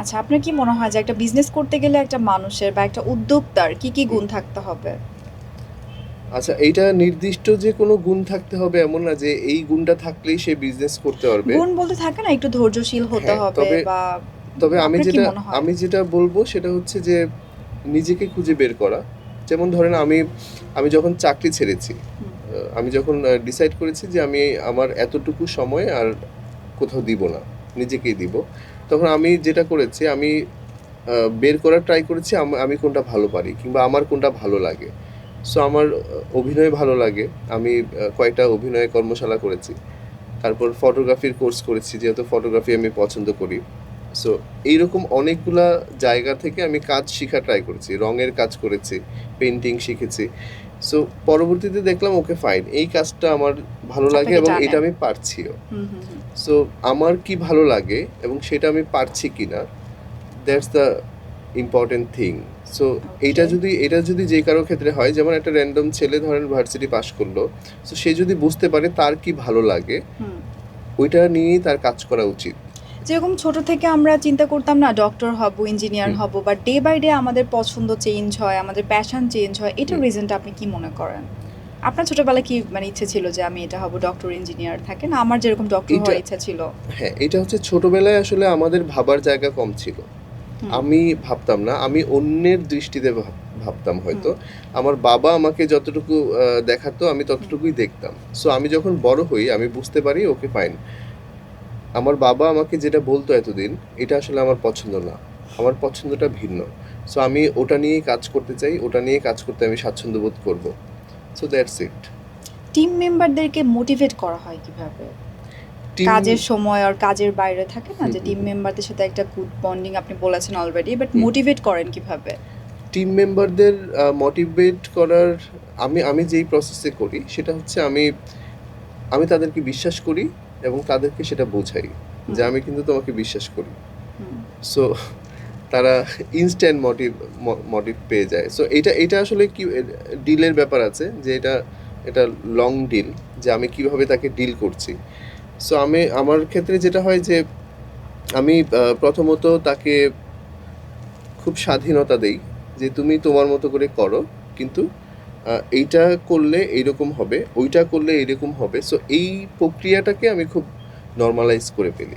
আচ্ছা, আপনার কি মনে হয় যে একটা বিজনেস করতে গেলে একটা মানুষের বা একটা উদ্যোক্তার কি হুম। গুণ থাকতে হবে? আচ্ছা, এইটা নির্দিষ্ট যে কোনো গুণ থাকতে হবে এমন না যে এই গুণটা থাকলেই সে বিজনেস করতে পারবে। গুণ বলতে থাকে না একটু ধৈর্যশীল হতে হ্যাঁ, হবে তবে বা তবে আমি আপনার কি যেটা মনে হয়? আমি যেটা বলবো সেটা হচ্ছে যে নিজেকে খুঁজে বের করা। যেমন ধরেন আমি যখন চাকরি ছেড়েছি, হুম, আমি যখন ডিসাইড করেছি যে আমি আমার এতটুকু সময় আর কোথাও দিব না, নিজেকেই দিব। তখন আমি যেটা করেছি আমি বের করার ট্রাই করেছি আমি কোনটা ভালো পারি কিংবা আমার কোনটা ভালো লাগে। সো আমার অভিনয় ভালো লাগে। আমি কয়েকটা অভিনয় কর্মশালা করেছি। তারপর ফটোগ্রাফির কোর্স করেছি যেহেতু ফটোগ্রাফি আমি পছন্দ করি। সো এইরকম অনেকগুলা জায়গা থেকে আমি কাজ শিখা ট্রাই করেছি। রঙের কাজ করেছি, পেইন্টিং শিখেছি। সো পরবর্তীতে দেখলাম ওকে ফাইন। এই কাজটা আমার ভালো লাগে আপনাকে এবং টানে। এটা আমি পারছিও। হুম, হুম, হুম। সো আমার কি ভালো লাগে এবং সেটা আমি পারছি কিনা, that's the important thing. So okay. এটা যদি যে কারো ক্ষেত্রে হয়, যেমন একটা র্যান্ডম ছেলে ধরেন ভার্সিটি পাশ করলো, সো সে যদি বুঝতে পারে তার কি ভালো লাগে, হুম। ওইটা নিয়েই তার কাজ করা উচিত। যেরকম ছোট থেকে আমরা চিন্তা করতাম না ডক্টর হব, ইঞ্জিনিয়ার হুম, হব, বা ডে বাই ডে আমাদের পছন্দ চেঞ্জ হয়, আমাদের প্যাশন চেঞ্জ হয়। এটার হুম। রিজনটা আপনি কি মনে করেন? আপনার ছোটবেলায় কি মানে ইচ্ছে ছিল যে আমি এটা হব, ডক্টর, ইঞ্জিনিয়ার থাকে না? আমার যেরকম ডক্টর এইটা হওয়ার ইচ্ছা ছিল। হ্যাঁ, এটা হচ্ছে ছোটবেলায় আসলে আমাদের ভাবার জায়গা কম ছিল। হুম, আমি ভাবতাম না, আমি অন্যের দৃষ্টিতে ভাবতাম হুম, হয়তো। আমার বাবা আমাকে যতটুকু দেখাতো আমি হুম, ততটুকুই দেখতাম। সো আমি যখন বড় হই আমি বুঝতে পারি ওকে ফাইন। আমার বাবা আমাকে যেটা বলতো এতদিন, এটা আসলে আমার পছন্দ না। আমার পছন্দটা ভিন্ন। সো আমি ওটা নিয়েই কাজ করতে চাই, ওটা নিয়ে কাজ করতে আমি স্বাচ্ছন্দ্য বোধ করব। So that's it. টিম মেম্বারদেরকে মোটিভেট করা হয় কিভাবে? টিম কাজের সময় আর কাজের বাইরে থাকে না হুম, যে হুম, টিম হুম, মেম্বারদের সাথে একটা গুড বন্ডিং আপনি বলেছেন অলরেডি, বাট হুম। মোটিভেট করেন কিভাবে? টিম মেম্বারদের মোটিভেট করার আমি আমি যেই প্রসেসে করি সেটা হচ্ছে আমি তাদেরকে বিশ্বাস করি এবং তাদেরকে সেটা বোঝাই যে হুম, আমি কিন্তু তোমাকে বিশ্বাস করি। হুম, সো তারা ইনস্ট্যান্ট মোটিভ পেয়ে যায়। সো এটা আসলে কি ডিলের ব্যাপার আছে যে এটা লং ডিল, যে আমি কিভাবে তাকে ডিল করছি। সো আমার ক্ষেত্রে যেটা হয় যে আমি প্রথমত তাকে খুব স্বাধীনতা দেই যে তুমি তোমার মতো করে করো, কিন্তু এইটা করলে এইরকম হবে, ওইটা করলে এইরকম হবে। সো এই প্রক্রিয়াটাকে আমি খুব নরমালাইজ করে ফেলি।